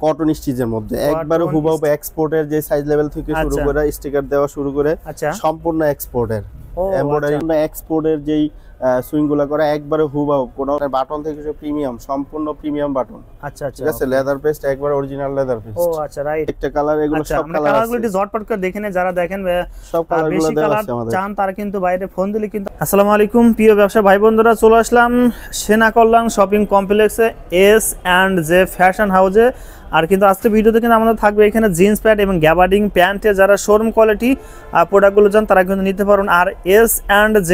Cotton স্টিচের মধ্যে একবারে হুবহু এক্সপোর্টের যে সাইজ লেভেল থেকে শুরু করে স্টিকার দেওয়া শুরু করে সম্পূর্ণ এক্সপোর্টের এমব্রয়ডারি এক্সপোর্টের যেই সুইং গুলো করা একবারে হুবহু কোন বাটন থেকে প্রিমিয়াম সম্পূর্ণ প্রিমিয়াম বাটন। আচ্ছা আচ্ছা ঠিক আছে, লেদার পেস্ট একবার অরিজিনাল লেদার পেস্ট। ও আচ্ছা রাইট, একটা কালার এগুলো সব কালারগুলো একটু ঝটপট করে দেখে নে, যারা দেখেন সব কালারগুলো দেওয়া আছে আমাদের চান তারা কিন্তু বাইরে ফোন দিলে কিন্তু। আসসালামু আলাইকুম প্রিয় ব্যবসা ভাই বন্ধুরা, চলে আসলাম সেনা কল্যাণ শপিং কমপ্লেক্সে S&J ফ্যাশন হাউসে। আর কিন্তু আজকে ভিডিওতে কিন্তু আমাদের থাকবে এখানে জিন্স প্যান্ট এবং গ্যাবার্ডিং প্যান্টে যারা শোরুম কোয়ালিটি প্রোডাক্টগুলো চান তারা কিন্তু নিতে পারেন। আর S&J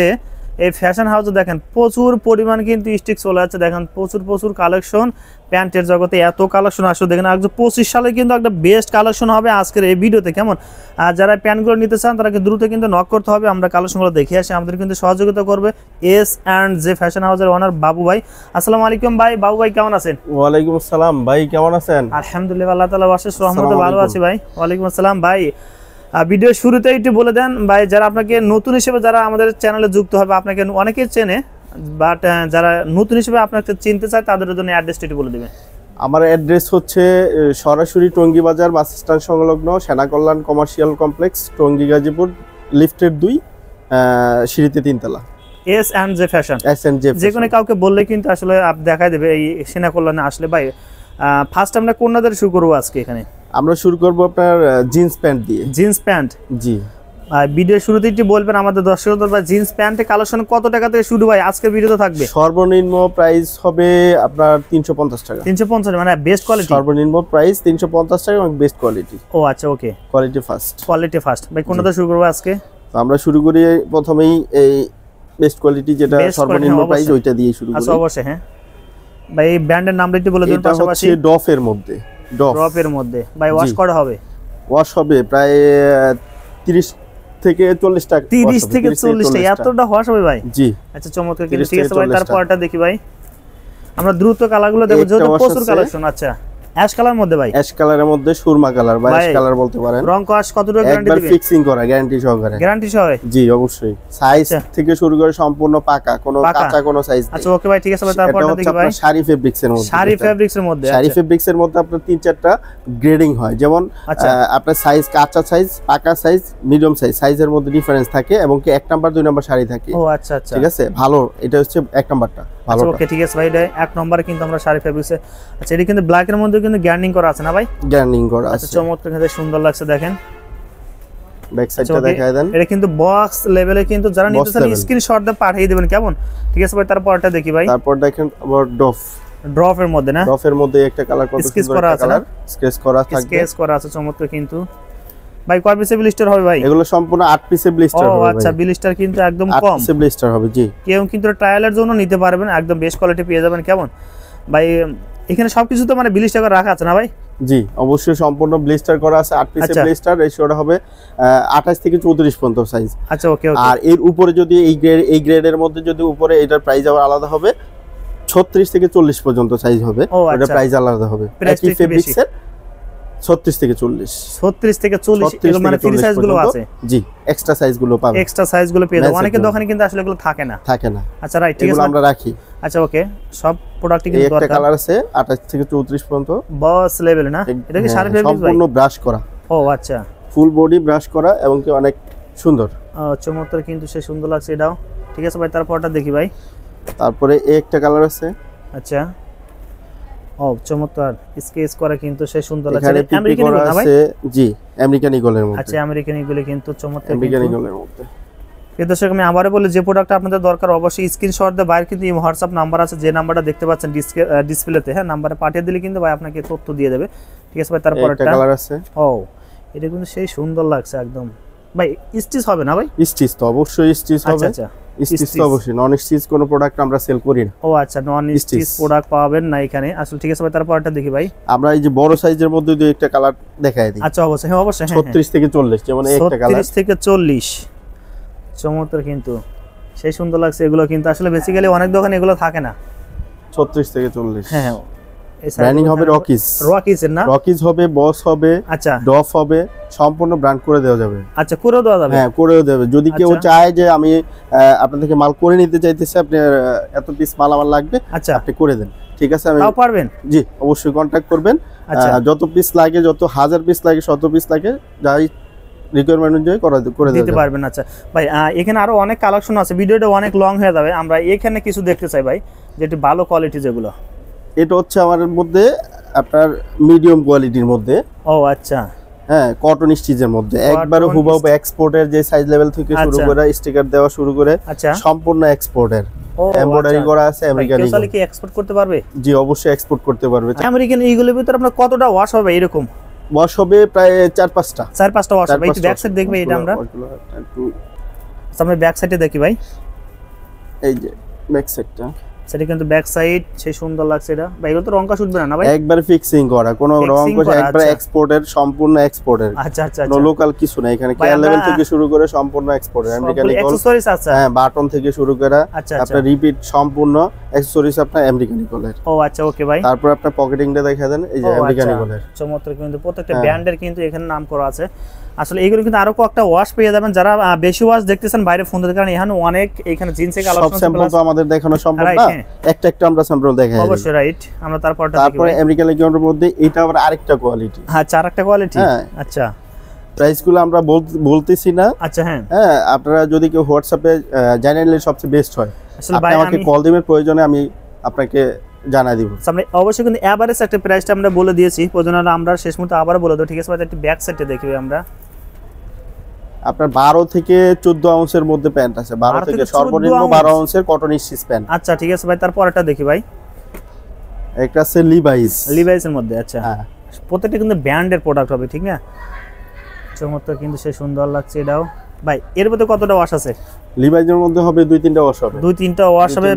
এই ফ্যাশন হাউসে দেখেন প্রচুর পরিমাণ কিন্তু স্টিক চলে যাচ্ছে, দেখেন প্রচুর কালেকশন প্যান্টের জগতে এত কালেকশন আসলে দেখেন 2025 সালে কিন্তু একটা বেস্ট কালেকশন হবে আজকের এই ভিডিওতে কেমন। আর যারা প্যান্টগুলো নিতে চান তারা দ্রুত কিন্তু নক করতে হবে, আমরা কালেকশনগুলো দেখে আসি। আমাদের কিন্তু সহযোগিতা করবে S&J ফ্যাশন হাউসের ওনার বাবু ভাই। আসসালামু আলাইকুম ভাই, বাবু ভাই কেমন আছেন? ওয়ালাইকুম আসসালাম ভাই, কেমন আছেন? আলহামদুলিল্লাহ, আল্লাহ তাআলার অশেষ রহমতে ভালো আছি ভাই। ওয়ালাইকুম আসসালাম ভাই। ভিডিও শুরুতে একটু বলে দেন ভাই, যারা আপনাকে নতুন হিসেবে যারা আমাদের চ্যানেলে যুক্ত হবে, আপনাকে অনেকেই চেনে বাট যারা নতুন হিসেবে আপনাকে চিনতে চায় তাদের জন্য অ্যাড্রেসটা একটু বলে দিবেন। আমার অ্যাড্রেস হচ্ছে সরাসরি টঙ্গী বাজার বাস স্ট্যান্ড সংলগ্ন সেনা কল্যাণ কমার্শিয়াল কমপ্লেক্স, টঙ্গী গাজীপুর, লিফটের 2 সিঁড়িতে 3 তলা। S&J ফ্যাশন, S&J যে কোনো কাউকে বললে কিন্তু আসলে দেখায় দেবে এই সেনা কল্যাণে আসলে। ভাই ফার্স্ট আমরা কোন নাদের শুরু করব আজকে? এখানে আমরা শুরু করব আপনার জিন্স প্যান্ট দিয়ে। জিন্স প্যান্ট, জি। ভিডিও শুরুতে একটু বলবেন আমাদের দর্শকদের ভাই জিন্স প্যান্টের কালেকশন কত টাকা থেকে শুরু ভাই আজকের ভিডিওতে থাকবে? সর্বনিম্ন প্রাইস হবে আপনার 350 টাকা। 350 মানে বেস্ট কোয়ালিটি? সর্বনিম্ন প্রাইস 350 টাকা এবং বেস্ট কোয়ালিটি। ও আচ্ছা okay, quality first. Quality first ভাই, কোনটা শুরু করব আজকে? তো আমরা শুরু করি প্রথমেই এই বেস্ট কোয়ালিটি যেটা সর্বনিম্ন প্রাইস ওইটা দিয়ে শুরু করি। আচ্ছা অবশ্যই, হ্যাঁ ভাই এই ব্র্যান্ডের নামটা একটু বলে দিন। পাশাপাশি এটা হচ্ছে ডফের মধ্যে। ডফের মধ্যে ভাই ওয়াশ করা হবে? ওয়াশ হবে প্রায় 30 থেকে 40 টাকা। 30 থেকে 40 টাকা এতটা ওয়াশ হবে ভাই? জি। আচ্ছা চমৎকার, কিন্তু ঠিক আছে ভাই। তারপরটা দেখি ভাই, আমরা দ্রুত কালারগুলো দেখব যেহেতু প্রচুর কালেকশন। আচ্ছা অ্যাশ কালার মধ্যে ভাই? অ্যাশ কালারের মধ্যে সুরমা কালার বা অ্যাশ কালার বলতে পারেন। রং কস কতটুকু গ্যারান্টি দিবেন? একবার ফিক্সিং করা গ্যারান্টি সহকারে। গ্যারান্টি সহ? জি অবশ্যই। সাইজ থেকে শুরু করে সম্পূর্ণ পাকা, কোনো কাঁচা কোনো সাইজ নেই। আচ্ছা ওকে ভাই, ঠিক আছে ভাই। তারপরটা দেখি ভাই। শাড়ি ফেব্রিক্স এর মধ্যে। শাড়ি ফেব্রিক্স এর মধ্যে? শাড়ি ফেব্রিক্স এর মধ্যে আপনার 3-4টা গ্রেডিং হয়, যেমন আপনার সাইজ কাঁচা সাইজ, পাকা সাইজ, মিডিয়াম সাইজ, সাইজের মধ্যে ডিফারেন্স থাকে এবং কি 1 নাম্বার 2 নাম্বার শাড়ি থাকে। ও আচ্ছা আচ্ছা, ঠিক আছে, ভালো। এটা হচ্ছে 1 নাম্বারটা ভালো। ওকে ঠিক আছে ভাই, এটা 1 নম্বরে কিন্তু আমরা শাড়ি ফেব্রিক্সে। আচ্ছা এটা কিন্তু ব্ল্যাক এর মধ্যে কিন্তু গ্যারান্টিং করা আছে না ভাই? গ্যারান্টিং করা আছে। আচ্ছা চমৎকার, কিন্তু সুন্দর লাগছে দেখেন। ব্যাক সাইডটা দেখায় দেন। এটা কিন্তু বক্স লেভেলে, কিন্তু যারা নিতে চান স্ক্রিনশট দিয়ে পাঠিয়ে দিবেন কেমন। ঠিক আছে ভাই, তারপরটা দেখি ভাই। তারপর দেখেন আবার ড্রফের মধ্যে না? ড্রফের মধ্যে একটা কালার কত সুন্দর একটা কালার স্কেচ করা থাকবে। স্কেচ করা আছে চমৎকার। কিন্তু ভাই কয় পিসে ব্লিস্টার হবে ভাই? এগুলো সম্পূর্ণ 8 পিসে ব্লিস্টার হবে। ও আচ্ছা, ব্লিস্টার কিন্তু একদম কম। 8 পিসে ব্লিস্টার হবে জি। কেউ কিন্তু ট্রায়ালের জন্য নিতে পারবেন, একদম বেস্ট কোয়ালিটি পেয়ে যাবেন কেমন ভাই। এখানে সবকিছু তো মানে ব্লিস্টার করে রাখা আছে না ভাই? জি অবশ্যই, সম্পূর্ণ ব্লিস্টার করা আছে। 8 পিসে ব্লিস্টার, রেশিওটা হবে 28 থেকে 34 পর্যন্ত সাইজ। আচ্ছা ওকে ওকে। আর এর উপরে যদি এই গ্রেডের মধ্যে যদি উপরে এটার প্রাইস আবার আলাদা হবে, 36 থেকে 40 পর্যন্ত সাইজ হবে, এটা প্রাইস আলাদা হবে। একই ফেব্রিক্সের 36 থেকে 40। 36 থেকে 40 এগুলো মানে ফ্রি সাইজগুলো আছে? জি, এক্সট্রা সাইজগুলো পাবেন। এক্সট্রা সাইজগুলো পেয়ে যাবেন। অনেকের দোকানে কিন্তু আসলে এগুলো থাকে না। আচ্ছা রাইট, ঠিক আছে, এগুলো আমরা রাখি। আচ্ছা ওকে, সব প্রোডাক্টই কিন্তু দরকার। একটা কালার আছে 28 থেকে 34 পর্যন্ত, বস লেভেল না? এটা কি শাড়ি ফেব্রিক্স ভাই? সম্পূর্ণ ব্রাশ করা। ও আচ্ছা, ফুল বডি ব্রাশ করা এবং কি অনেক সুন্দর। চমৎকার, কিন্তু সে সুন্দর লাগছে এটাও। ঠিক আছে ভাই, তারপরটা দেখি ভাই। তারপরে একটা কালার আছে। আচ্ছা ও চমৎকার, স্কেচ করা কিন্তু সে সুন্দর লাগছে। আমেরিকান ইগল না ভাই? জি আমেরিকান ইগলের মধ্যে। আচ্ছা আমেরিকান ইগলে কিন্তু চমৎকার। আমেরিকান ইগলের মধ্যে দর্শক আমি আবারও বলি, যে প্রোডাক্ট আপনাদের দরকার অবশ্যই স্ক্রিনশট দিয়ে বাইরে কিন্তু হোয়াটসঅ্যাপ নাম্বার আছে, যে নাম্বারটা দেখতে পাচ্ছেন ডিসপ্লেতে, হ্যাঁ নাম্বারে পাঠিয়ে দিলে কিন্তু ভাই আপনাকে তথ্য দিয়ে দেবে। ঠিক আছে ভাই, তারপর একটা কালার আছে। ও এটা কিন্তু সেই সুন্দর লাগছে একদম ভাই। স্টিচ হবে না ভাই? স্টিচ তো অবশ্যই স্টিচ হবে। আচ্ছা স্টিচ তো অবশ্যই, নন স্টিচ কোনো প্রোডাক্ট আমরা সেল করি না। ও আচ্ছা, নন স্টিচ প্রোডাক্ট পাবেন না এখানে আসলে। ঠিক আছে ভাই, তারপরটা দেখি ভাই। আমরা এই যে বড় সাইজের মধ্যে দুই একটা কালার দেখায় দিই। আচ্ছা অবশ্যই, হ্যাঁ অবশ্যই। 36 থেকে 40, যেমন এই একটা কালার 36 থেকে 40 চমৎকার, কিন্তু সেই সুন্দর লাগছে। এগুলো কিন্তু আসলে বেসিক্যালি অনেক দোকানে এগুলো থাকে না। 36 থেকে 40, হ্যাঁ। ব্র্যান্ডিং হবে রকিজ। রকিজের না? রকিজ হবে, বস হবে, আচ্ছা ডফ হবে, সম্পূর্ণ ব্র্যান্ড করে দেওয়া যাবে। আচ্ছা করে দেওয়া যাবে? হ্যাঁ করে দেওয়া যাবে। যদি কেউ চায় যে আমি আপনার থেকে মাল করে নিতে চাইতেছি, আপনার এত পিস মাল আমার লাগবে, আচ্ছা আপনি করে দেন, ঠিক আছে আমি তাও পারবেন? জি অবশ্যই, কন্টাক্ট করবেন। যত পিস লাগে, যত 1000 পিস লাগে, 100 পিস লাগে, যাই রিকোয়ারমেন্ট অনুযায়ী করে দিতে পারবেন। আচ্ছা ভাই, এখানে আরো অনেক কালেকশন আছে, ভিডিওটা অনেক লং হয়ে যাবে, আমরা এখানে কিছু দেখতে চাই ভাই, যেটা ভালো কোয়ালিটি যেগুলো। এটা হচ্ছে আমাদের মধ্যে আপনার মিডিয়াম কোয়ালিটির মধ্যে। ও আচ্ছা, হ্যাঁ, কটন স্টিচের মধ্যে একবারে হুবহু এক্সপোর্টের যে সাইজ লেভেল থেকে শুরু করে স্টিকার দেওয়া শুরু করে সম্পূর্ণ এক্সপোর্টের এমব্রয়ডারি করা আছে। আমেরিকান ইগল কি এক্সপোর্ট করতে পারবে? জি, অবশ্যই এক্সপোর্ট করতে পারবে। আমেরিকান ইগলের ভিতর আপনার কতটা ওয়াশ হবে এরকম? ওয়াশ হবে প্রায় 4-5টা ওয়াশ হবে। এই ব্যাক সাইড দেখবে, এটা আমরা সামনে ব্যাক সাইডে দেখি ভাই, এই যে ব্যাক সাইডটা, সেটা কিন্তু ব্যাক সাইড সেই সুন্দর লাগছে। এটা ভাই এগুলো তো রং কাজ উঠবে না ভাই? একবার ফিক্সিং করা, কোনো রং কাজ একবার এক্সপোর্টের, সম্পূর্ণ এক্সপোর্টের। আচ্ছা আচ্ছা, কোনো লোকাল কিছু না এখানে, কেয়ার লেভেল থেকে শুরু করে সম্পূর্ণ এক্সপোর্টের। আমেরিকান ইগল অ্যাকসেসরিজ আছে, হ্যাঁ, বাটন থেকে শুরু করে আপনার রিপিট সম্পূর্ণ অ্যাকসেসরিজ আপনার আমেরিকান ইগলের। ও আচ্ছা, ওকে ভাই। তারপর আপনার পকেটিংটা দেখা দেন, এই যে আমেরিকান ইগলের চমৎকার, কিন্তু প্রত্যেকটা ব্র্যান্ডের কিন্তু এখানে নাম করা আছে। আসলে এইগুলো কিন্তু আরো কয়েকটা ওয়াশ পেয়ে যাবেন, যারা বেশি ওয়াশ দেখতেছেন বাইরে ফোন দিতে, কারণ এখানে অনেক এখানে জিন্সের কালেকশন সব স্যাম্পল তো আমাদের দেখানো সম্ভব না, একটা একটা আমরা স্যাম্পল দেখাই। অবশ্যই, রাইট। আমরা তারপরে আমেরিকান ইগলের মধ্যে এটা আবার আরেকটা কোয়ালিটি। হ্যাঁ, আরেকটা কোয়ালিটি। আচ্ছা, প্রাইসগুলো আমরা বলতেছি না। আচ্ছা, হ্যাঁ, আপনারা যদি কেউ হোয়াটসঅ্যাপে জানিয়ে নিলে সবচেয়ে বেস্ট হয়। আসলে ভাই আমাকে কল দিবেন, প্রয়োজনে আমি আপনাকে জানাই দিব। আমরা অবশ্যই কিন্তু এভারেজ একটা প্রাইসটা আমরা বলে দিয়েছি, প্রয়োজনে আমরা শেষ মুহূর্তে আবার বলে দেব, ঠিক আছে ভাই? একটু ব্যাক সাইডে দেখি আমরা, আপনার 12 থেকে 14 আউন্সের মধ্যে প্যান্ট আছে, 12 থেকে সর্বনিম্ন 12 আউন্সের কটন স্টিচ প্যান্ট। আচ্ছা, ঠিক আছে ভাই। তারপরটা দেখি ভাই, একটা আছে লিভাইসের মধ্যে। আচ্ছা, হ্যাঁ, প্রত্যেকটা কিন্তু ব্র্যান্ডের প্রোডাক্ট হবে, ঠিক না? চমৎকার, কিন্তু সে সুন্দর লাগছে এটাও ভাই। এর মধ্যে কতটা ওয়াশ আছে? লিভাইসের মধ্যে হবে 2-3টা ওয়াশ হবে, 2-3টা ওয়াশ হবে।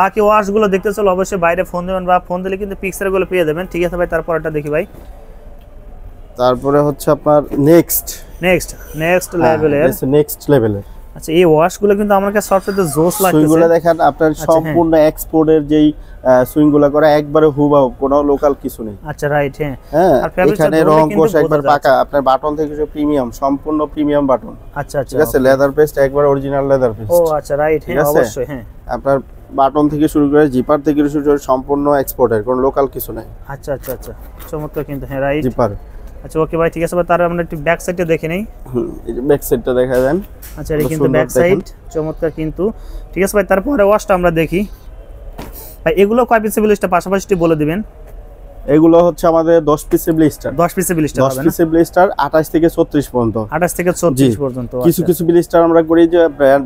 বাকি ওয়াশ গুলো দেখতে চলো, অবশ্যই বাইরে ফোন দিবেন, বা ফোন দিলে কিন্তু পিকচার গুলো পেয়ে যাবেন, ঠিক আছে ভাই? তারপরটা দেখি ভাই। তারপরে হচ্ছে আপনার নেক্সট লেভেলের। আচ্ছা, এই ওয়াশগুলো কিন্তু আমার কাছে সবচেয়ে জোস লাগছে। সুইংগুলো দেখেন আপনার সম্পূর্ণ এক্সপোর্টের যেই সুইংগুলো করা, একবারে হুবহু, কোনো লোকাল কিছু নেই। আচ্ছা, রাইট, হ্যাঁ। আর এখানে রং কোষ একবার পাকা, আপনার বাটন থেকে সব প্রিমিয়াম, সম্পূর্ণ প্রিমিয়াম বাটন। আচ্ছা আচ্ছা, ঠিক আছে, লেদার পেস্ট, একবার অরিজিনাল লেদার পেস্ট। ও আচ্ছা, রাইট, হ্যাঁ, অবশ্যই, হ্যাঁ। আপনার বাটন থেকে শুরু করে জিপার থেকে শুরু করে সম্পূর্ণ এক্সপোর্টের, কোনো লোকাল কিছু নাই। আচ্ছা আচ্ছা আচ্ছা, চমৎকার কিন্তু, হ্যাঁ, রাইট। জিপার। আচ্ছা, ওকে ভাই, ঠিক আছে ভাই। তার আমরা একটু ব্যাক সাইডটা দেখে নেই। এই যে ব্যাক সাইডটা দেখা দেন। আচ্ছা, এটা কিন্তু ব্যাক সাইড, চমৎকার কিন্তু, ঠিক আছে ভাই। তারপরে ওয়াশটা আমরা দেখি ভাই। এগুলো কয় পিসের ব্লিস্টার পাশাপাশি বলে দিবেন? এগুলো হচ্ছে আমাদের 10 পিসের ব্লিস্টার। 10 পিসের ব্লিস্টার হবে না? 10 পিসের ব্লিস্টার 28 থেকে 36 পর্যন্ত। 28 থেকে 34 পর্যন্ত। কিছু কিছু ব্লিস্টার আমরা করি যে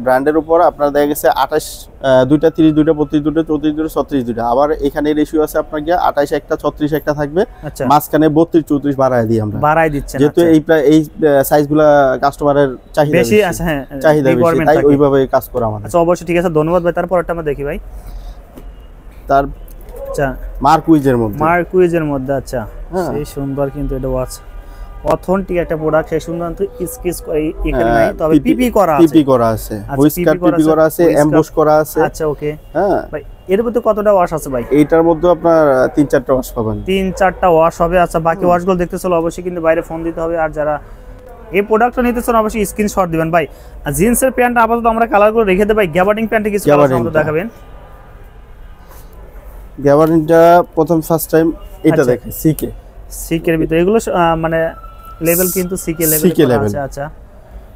ব্র্যান্ডের উপর, আপনার দেখা গেছে 28 দুইটা 30 দুইটা 32 দুইটা 34 দুইটা 36 দুইটা। আবার এখানে রেশিও আছে আপনার কি 28 একটা 36 একটা থাকবে, মাঝখানে 32 34 বাড়ায় দিই আমরা। বাড়ায় দিচ্ছেন যেহেতু এই সাইজগুলো কাস্টমারের চাহিদা বেশি আছে। হ্যাঁ, চাহিদা বেশি, তাই ওইভাবে কাজ করা আমাদের। আচ্ছা, অবশ্যই, ঠিক আছে, ধন্যবাদ ভাই। তারপরটা আমরা দেখি ভাই। তার আচ্ছা, মার্কুইজের মধ্যে। আচ্ছা, সেই সুন্দর কিন্তু এটা ওয়াচ অথেন্টিক একটা প্রোডাক্ট, সেই সুন্দর কিন্তু স্কেচ করে এখানে নাই, তবে পিপি করা আছে, হুইস্কার পিপি করা আছে, এমবস করা আছে। আচ্ছা, ওকে, হ্যাঁ ভাই। এর মধ্যে কতটা ওয়াশ আছে ভাই? এইটার মধ্যে আপনার 3-4টা ওয়াশ পাবেন। 3-4টা ওয়াশ হবে। আচ্ছা, বাকি ওয়াশগুলো দেখতে চলো, অবশ্যই কিন্তু বাইরে ফোন দিতে হবে। আর যারা এই প্রোডাক্টটা নিতে চান, অবশ্যই স্ক্রিনশট দিবেন ভাই। আর জিন্সের প্যান্ট আপাতত আমরা কালারগুলো রেখে দেব ভাই। গ্যাবার্ডিং প্যান্টে কিছু কালার দেখাবেন? গ্যাবার্ডিংটা প্রথম ফার্স্ট টাইম এটা দেখে সিকের ভিতরে এগুলো মানে লেভেল কিন্তু সিকে লেভেল আছে। আচ্ছা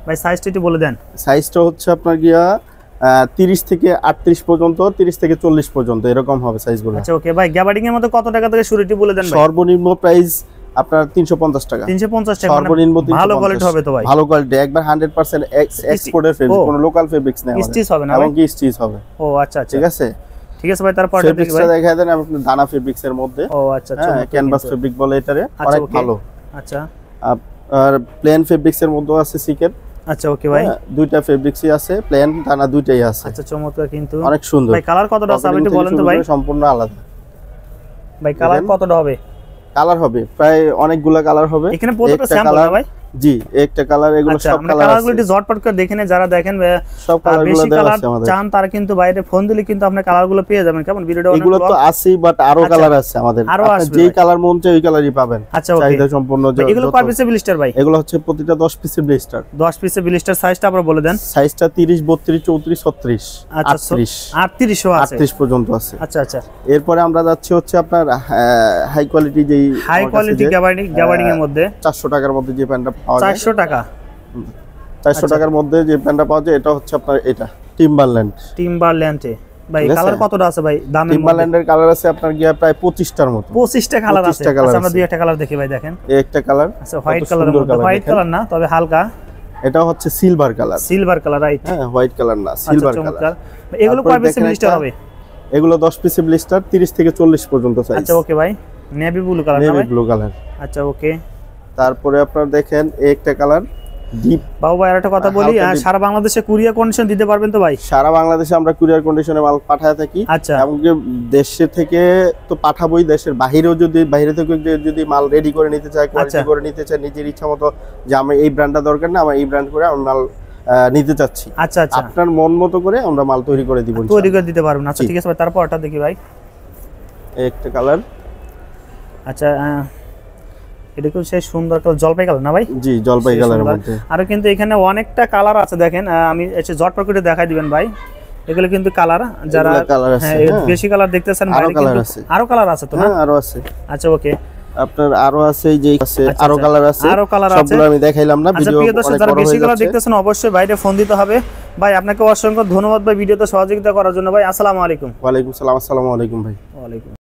ভাই, সাইজটা একটু বলে দেন। সাইজটা হচ্ছে আপনার গিয়া 30 থেকে 38 পর্যন্ত, 30 থেকে 40 পর্যন্ত এরকম হবে সাইজগুলো। আচ্ছা, ওকে ভাই। গ্যাবার্ডিং এর মধ্যে কত টাকা থেকে শুরু একটু বলে দেন ভাই? সর্বনিম্ন প্রাইস আপনার 350 টাকা। 350 টাকা, সর্বনিম্ন। ভালো কোয়ালিটি হবে তো ভাই? ভালো কোয়ালিটি, একবার 100% এক্সপোর্টের ফেব্রিক, কোনো লোকাল ফেব্রিক্স নেই, স্টিচ হবে না? এমনকি স্টিচ হবে। ও আচ্ছা আচ্ছা, ঠিক আছে, ঠিক আছে ভাই। তারপর ফেব্রিক্সটা দেখায় দেন আপনি, দানা ফেব্রিক্স এর মধ্যে। ও আচ্ছা আচ্ছা, ক্যানভাস ফেব্রিক বলে এটারে, অনেক ভালো। আচ্ছা, আর প্লেন ফেব্রিক্স এর মধ্যে আছে সিকের। আচ্ছা, ওকে ভাই। দুইটা ফেব্রিক্সই আছে, প্লেন দানা দুইটাই আছে। আচ্ছা, চমৎকার কিন্তু, অনেক সুন্দর ভাই। কালার কতটা আছে আপনি একটু বলেন তো ভাই? সম্পূর্ণ আলাদা ভাই। কালার কতটা হবে? কালার হবে প্রায় অনেকগুলা কালার হবে। এখানে প্রত্যেকটা স্যাম্পল না ভাই? জি একটা কালার, এগুলো সব কালার আছে। কালারগুলো একটু ঝটপট করে দেখে নেন, যারা দেখেন সব কালারগুলো দেওয়া আছে আমাদের। চান তারা কিন্তু বাইরে ফোন দিলে কিন্তু আপনি কালারগুলো পেয়ে যাবেন। কেমন ভিডিওটা অনেক এগুলো তো আছেই, বাট আরো কালার আছে আমাদের, আপনি যেই কালার মন চায় ওই কালারই পাবেন। আচ্ছা চাহিদা সম্পূর্ণ। এগুলো কয় পিসের ব্লিস্টার ভাই? এগুলো হচ্ছে প্রতিটা 10 পিসের ব্লিস্টার। 10 পিসের ব্লিস্টার। সাইজটা আবার বলে দেন। সাইজটা 30, 32, 34, 36, 38, 38 আছে, 38 পর্যন্ত আছে। আচ্ছা আচ্ছা। এরপরে আমরা যাচ্ছি হচ্ছে আপনার হাই কোয়ালিটি, যেই হাই কোয়ালিটি গ্যাবার্ডিং এর মধ্যে 400 টাকার মধ্যে যে প্যান্টটা পাওয়া যায়। 400 টাকা? 400 টাকার মধ্যে যে প্যান্টটা পাওয়া যায় এটা হচ্ছে আপনার এটা টিম্বারল্যান্ডে ভাই। কালার কতটা আছে ভাই দামের মধ্যে? টিম্বারল্যান্ডের কালার আছে আপনার গিয়া প্রায় 25টার মতো। 25টা কালার আছে। আচ্ছা আমরা দুই একটা কালার দেখি ভাই। দেখেন এই একটা কালার, আচ্ছা হোয়াইট কালারের মধ্যে। হোয়াইট কালার না, তবে হালকা এটা হচ্ছে silver colour. Silver colour, right. হ্যাঁ হোয়াইট কালার না, সিলভার কালার। এগুলো কয় পিসের ব্লিস্টার হবে? এগুলো 10 পিসের ব্লিস্টার, 30 থেকে 40 পর্যন্ত সাইজ। আচ্ছা ওকে ভাই। নেভি ব্লু কালার না ভাই? Navy blue colour. আচ্ছা ওকে। তারপরে আপনারা দেখেন এই একটা কালার ডিপ। বাবু ভাই আরেকটা কথা বলি, সারা বাংলাদেশে কুরিয়ার কন্ডিশন দিতে পারবেন তো ভাই? সারা বাংলাদেশে আমরা কুরিয়ার কন্ডিশনে মাল পাঠায় থাকি। আচ্ছা। এমনকি দেশে থেকে তো পাঠাবোই, দেশের বাইরেও যদি বাইরে থেকে যদি মাল রেডি করে নিতে চায়, কোয়ালিটি করে নিতে চায়, নিজের ইচ্ছা মতো যে আমি এই ব্র্যান্ডটা দরকার না, আমার এই ব্র্যান্ড করে আমি মাল নিতে চাচ্ছি, আচ্ছা আচ্ছা, আপনার মন মতো করে আমরা মাল তৈরি করে দিব। তৈরি করে দিতে পারবেন। আচ্ছা ঠিক আছে ভাই। তারপরটা দেখি ভাই। একটা কালার, আচ্ছা এটা খুব সেই সুন্দর কালার, জলপাই কালার না ভাই? জি জলপাই কালারের মধ্যে। আর কিন্তু এখানে অনেকটা কালার আছে দেখেন, আমি এসে ঝটপট করে দেখাই দিবেন ভাই। এগুলো কিন্তু কালার, যারা বেশি কালার দেখতেছেন বাইরে কিন্তু আরো কালার আছে তো না? হ্যাঁ আরো আছে। আচ্ছা ওকে। আপনার আরো আছে, এই যে আছে আরো কালার আছে, সবগুলো আমি দেখাইলাম না। ভিডিও অনেক বড় হয়ে যাচ্ছে। যারা বেশি কালার দেখতেছেন অবশ্যই বাইরে ফোন দিতে হবে। ভাই আপনাকে অসংখ্য ধন্যবাদ ভাই ভিডিওতে সহযোগিতা করার জন্য ভাই। আসসালামু আলাইকুম। ওয়া আলাইকুম সালাম। আসসালামু আলাইকুম ভাই। ওয়া আলাইকুম।